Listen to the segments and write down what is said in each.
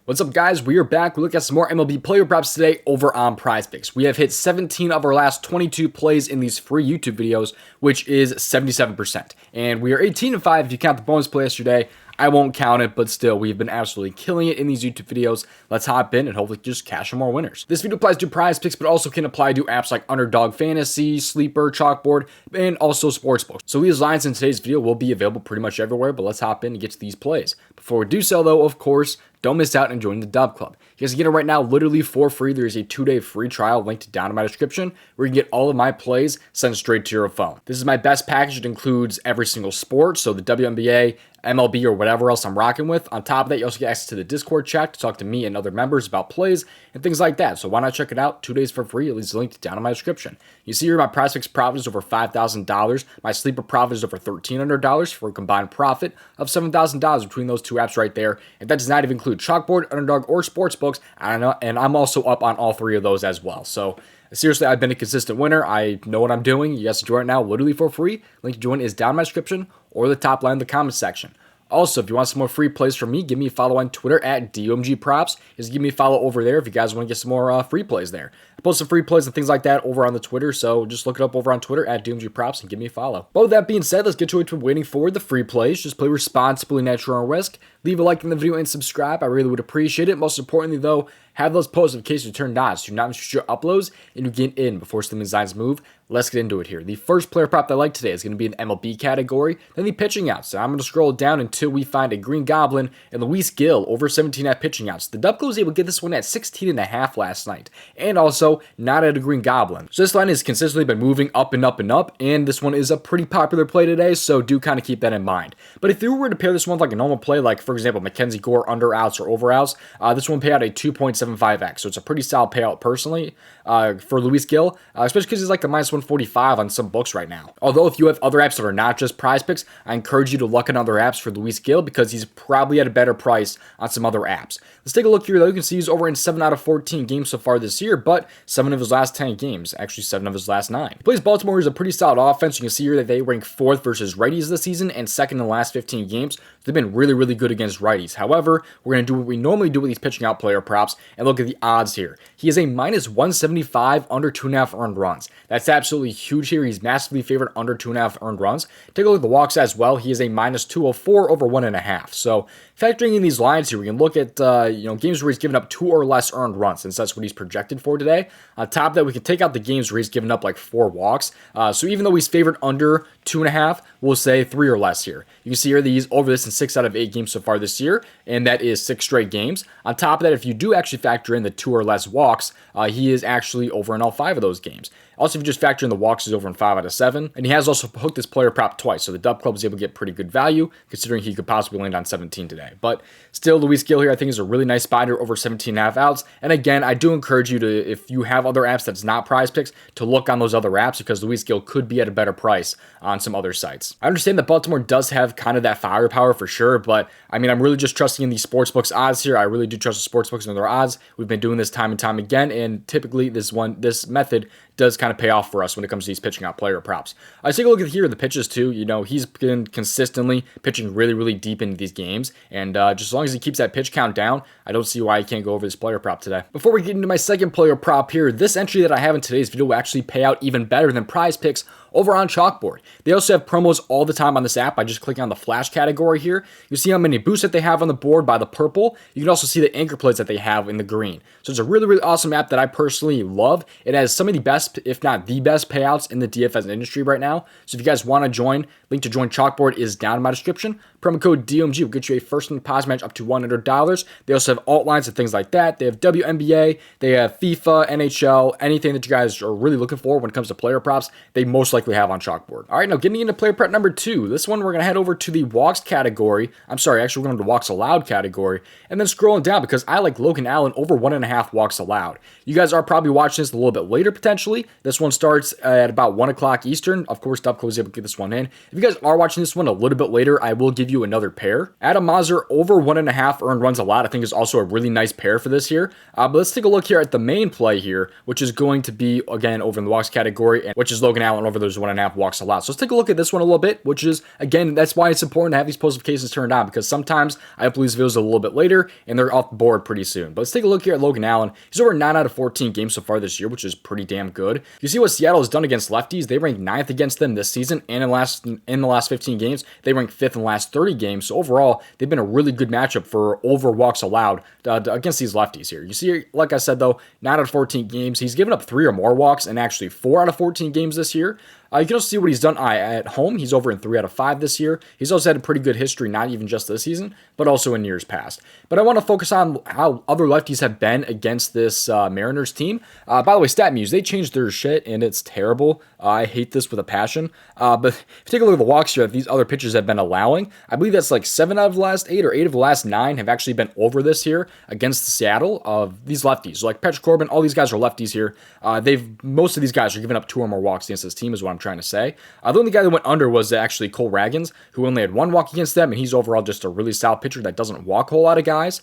What's up, guys? We are back. We look at some more MLB player props today over on PrizePicks. We have hit 17 of our last 22 plays in these free YouTube videos, which is 77%. And we are 18-5 if you count the bonus play yesterday. I won't count it, but still, we've been absolutely killing it in these YouTube videos. Let's hop in and hopefully just cash some more winners. This video applies to PrizePicks, but also can apply to apps like UnderDog Fantasy, Sleeper, Chalkboard, and also sportsbook. So these lines in today's video will be available pretty much everywhere, but let's hop in and get to these plays. Before we do so, though, of course, don't miss out and join the DubClub. You guys can get it right now literally for free. There's a 2-day free trial linked down in my description where you can get all of my plays sent straight to your phone. This is my best package. It includes every single sport, so the WNBA, MLB, or whatever else I'm rocking with. On top of that, you also get access to the Discord chat to talk to me and other members about plays and things like that. So why not check it out? 2 days for free. At least linked down in my description. You see here my PrizePicks profit is over $5,000. My Sleeper profit is over $1,300 for a combined profit of $7,000 between those two apps right there. And that does not even include Chalkboard, UnderDog, or sportsbooks. And I'm also up on all three of those as well. So seriously, I've been a consistent winner. I know what I'm doing. You guys can join it now literally for free. Link to join is down in my description or the top line in the comment section. Also, if you want some more free plays from me, give me a follow on Twitter at DOMG Props. Just give me a follow over there if you guys want to get some more free plays there. I post some free plays and things like that over on the Twitter, so just look it up over on Twitter at DOMG Props and give me a follow. But with that being said, let's get to it. We're waiting for the free plays. Just play responsibly, natural, and risk. Leave a like in the video and subscribe. I really would appreciate it. Most importantly, though, have those post notifications turned on so you not miss your uploads and you get in before some designs move. Let's get into it here. The first player prop that I like today is going to be an MLB category, then the pitching outs. So I'm going to scroll down until we find a Green Goblin and Luis Gil over 17.5 pitching outs. The DubClub was able to get this one at 16.5 last night, and also not at a Green Goblin. So this line has consistently been moving up and up and up, and this one is a pretty popular play today, so do kind of keep that in mind. But if you were to pair this one with like a normal play, like for example, Mackenzie Gore under outs or over outs, this one pay out a 2.75x. So it's a pretty solid payout personally for Luis Gil, especially because he's like a minus 145 on some books right now. Although if you have other apps that are not just PrizePicks, I encourage you to look at other apps for Luis Gil because he's probably at a better price on some other apps. Let's take a look here though. You can see he's over in 7 out of 14 games so far this year, but 7 of his last 10 games, actually 7 of his last 9. He plays Baltimore, is a pretty solid offense. You can see here that they rank 4th versus righties this season and 2nd in the last 15 games. They've been really, really good against righties. However, we're going to do what we normally do with these pitching out player props and look at the odds here. He is a minus 175 under 2.5 earned runs. That's absolutely huge here. He's massively favored under 2.5 earned runs. Take a look at the walks as well. He is a minus 204 over 1.5. So factoring in these lines here, we can look at games where he's given up 2 or less earned runs, since that's what he's projected for today. On top of that, we can take out the games where he's given up like 4 walks. So even though he's favored under 2.5, we'll say 3 or less here. You can see here that he's over this in 6 out of 8 games so far this year, and that is 6 straight games. On top of that, if you do actually factor in the 2 or less walks, he is actually over in all 5 of those games. Also, if you just factor in the walks, he's over in 5 out of 7. And he has also hooked this player prop twice, so the DubClub is able to get pretty good value, considering he could possibly land on 17 today. But still, Luis Gil here, I think, is a really nice spot here over 17.5 outs. And again, I do encourage you to, if you have other apps that's not PrizePicks, to look on those other apps because Luis Gil could be at a better price on some other sites. I understand that Baltimore does have kind of that firepower for sure, but I mean, I'm really just trusting in these sportsbooks odds here. I really do trust the sportsbooks and their odds. We've been doing this time and time again, and typically this method does kind of pay off for us when it comes to these pitching out player props. I take a look at here the pitches too. You know, he's been consistently pitching really, really deep into these games, and just as long as he keeps that pitch count down, I don't see why he can't go over this player prop today. Before we get into my second player prop here, this entry that I have in today's video will actually pay out even better than PrizePicks over on Chalkboard. They also have promos all the time on this app by just clicking on the flash category here. You see how many boosts that they have on the board by the purple. You can also see the anchor plays that they have in the green. So it's a really, really awesome app that I personally love. It has some of the best, if not the best, payouts in the DFS industry right now. So if you guys want to join, link to join Chalkboard is down in my description. Promo code DOMG will get you a first deposit match up to $100. They also have alt lines and things like that. They have WNBA, they have FIFA, NHL, anything that you guys are really looking for when it comes to player props, they most likely have on Chalkboard. All right, now getting into player prop number 2. This one we're going to head over to the walks category. I'm sorry, actually we're going to walks allowed category, and then scrolling down because I like Logan Allen over 1.5 walks allowed. You guys are probably watching this a little bit later potentially. This one starts at about 1 o'clock Eastern. Of course, DubClub was able to get this one in. If you guys are watching this one a little bit later, I will give you you another pair. Adam Mazur over 1.5 earned runs a lot, I think is also a really nice pair for this here. But let's take a look here at the main play here, which is going to be, again, over in the walks category, which is Logan Allen over those 1.5 walks a lot. So let's take a look at this one a little bit, which is, again, that's why it's important to have these post notifications turned on, because sometimes I upload these videos a little bit later and they're off the board pretty soon. But let's take a look here at Logan Allen. He's over 9 out of 14 games so far this year, which is pretty damn good. You see what Seattle has done against lefties. They ranked 9th against them this season, and in the last 15 games, they ranked 5th in the last 30 games. So overall, they've been a really good matchup for over walks allowed against these lefties here. You see, like I said though, 9 out of 14 games, he's given up 3 or more walks, and actually 4 out of 14 games this year. You can also see what he's done at home. He's over in 3 out of 5 this year. He's also had a pretty good history, not even just this season, but also in years past. But I want to focus on how other lefties have been against this Mariners team. By the way, StatMuse, they changed their shit, and it's terrible. I hate this with a passion. But if you take a look at the walks here that these other pitchers have been allowing, I believe that's like 7 out of the last 8 or 8 of the last 9 have actually been over this here against Seattle of these lefties. So like Patrick Corbin, all these guys are lefties here. Most of these guys are giving up 2 or more walks against this team is what I'm trying to say. The only guy that went under was actually Cole Ragans, who only had 1 walk against them, and he's overall just a really solid pitcher that doesn't walk a whole lot of guys.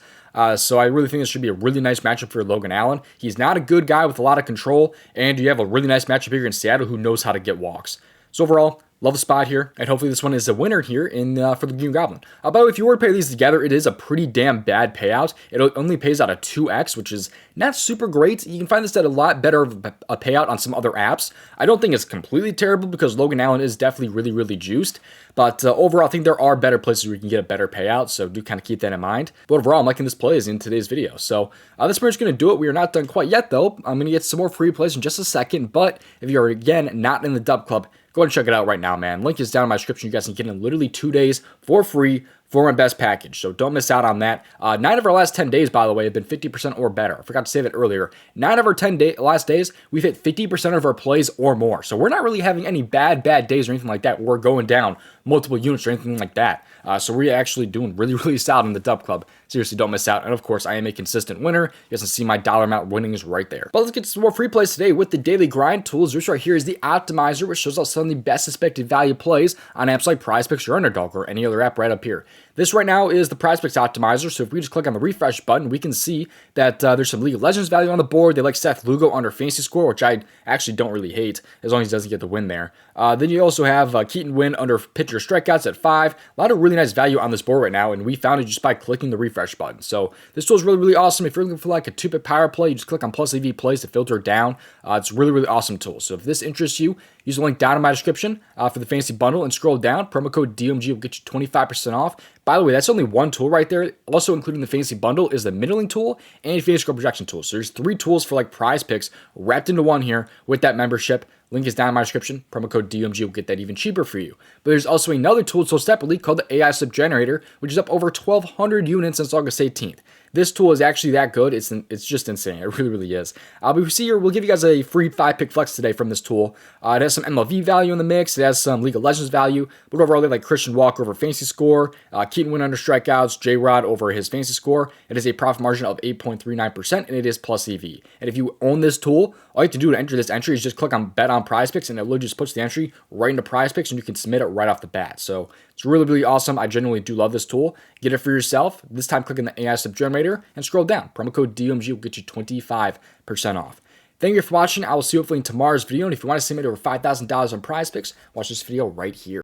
So I really think this should be a really nice matchup for Logan Allen. He's not a good guy with a lot of control, and you have a really nice matchup here in Seattle who knows how to get walks. So overall, love the spot here, and hopefully this one is a winner here for the Green Goblin. By the way, if you were to pay these together, it is a pretty damn bad payout. It only pays out a 2x, which is not super great. You can find this at a lot better of a payout on some other apps. I don't think it's completely terrible because Logan Allen is definitely really, really juiced. But overall, I think there are better places where you can get a better payout, so do kind of keep that in mind. But overall, I'm liking this plays in today's video. So that's pretty much going to do it. We are not done quite yet, though. I'm going to get some more free plays in just a second. But if you're, again, not in the DubClub, go ahead and check it out right now, man. Link is down in my description. You guys can get in literally 2 days for free for my best package, so don't miss out on that. 9 of our last 10 days, by the way, have been 50% or better. I forgot to say that earlier. 9 of our 10 last days, we've hit 50% of our plays or more. So we're not really having any bad days or anything like that. We're going down multiple units or anything like that. So we're actually doing really, really solid in the DubClub. Seriously, don't miss out. And of course, I am a consistent winner. You guys can see my dollar amount winnings right there. But let's get some more free plays today with the daily grind tools. This right here is the Optimizer, which shows us some of the best expected value plays on apps like PrizePicks or UnderDog or any other app right up here. This right now is the PrizePicks Optimizer, so if we just click on the refresh button, we can see that there's some League of Legends value on the board. They like Seth Lugo under fantasy score, which I actually don't really hate, as long as he doesn't get the win there. Then you also have Keaton Wynn under pitcher strikeouts at 5. A lot of really nice value on this board right now, and we found it just by clicking the refresh button. So this tool is really, really awesome. If you're looking for like a 2-bit power play, you just click on plus AV plays to filter it down. It's a really, really awesome tool. So if this interests you, use the link down in my description for the fantasy bundle and scroll down. Promo code DOMG will get you 25% off. By the way, that's only one tool right there. Also including the fantasy bundle is the middling tool and fantasy score projection tool. So there's 3 tools for like PrizePicks wrapped into one here with that membership. Link is down in my description. Promo code DOMG will get that even cheaper for you. But there's also another tool sold separately called the AI Sub Generator, which is up over 1,200 units since August 18th. This tool is actually that good. It's just insane. It really, really is. But we see here, we'll give you guys a free 5-pick flex today from this tool. It has some MLB value in the mix. It has some League of Legends value. But overall, they like Christian Walker over fantasy score, Keaton Wynn under strikeouts, J-Rod over his fantasy score. It is a profit margin of 8.39%, and it is plus EV. And if you own this tool, all you have to do to enter this entry is just click on Bet on PrizePicks, and it literally just puts the entry right into PrizePicks, and you can submit it right off the bat. So it's really, really awesome. I genuinely do love this tool. Get it for yourself. This time, click on the AI Sub Generator and scroll down. Promo code DOMG will get you 25% off. Thank you for watching. I will see you hopefully in tomorrow's video. And if you want to submit over $5,000 on PrizePicks, watch this video right here.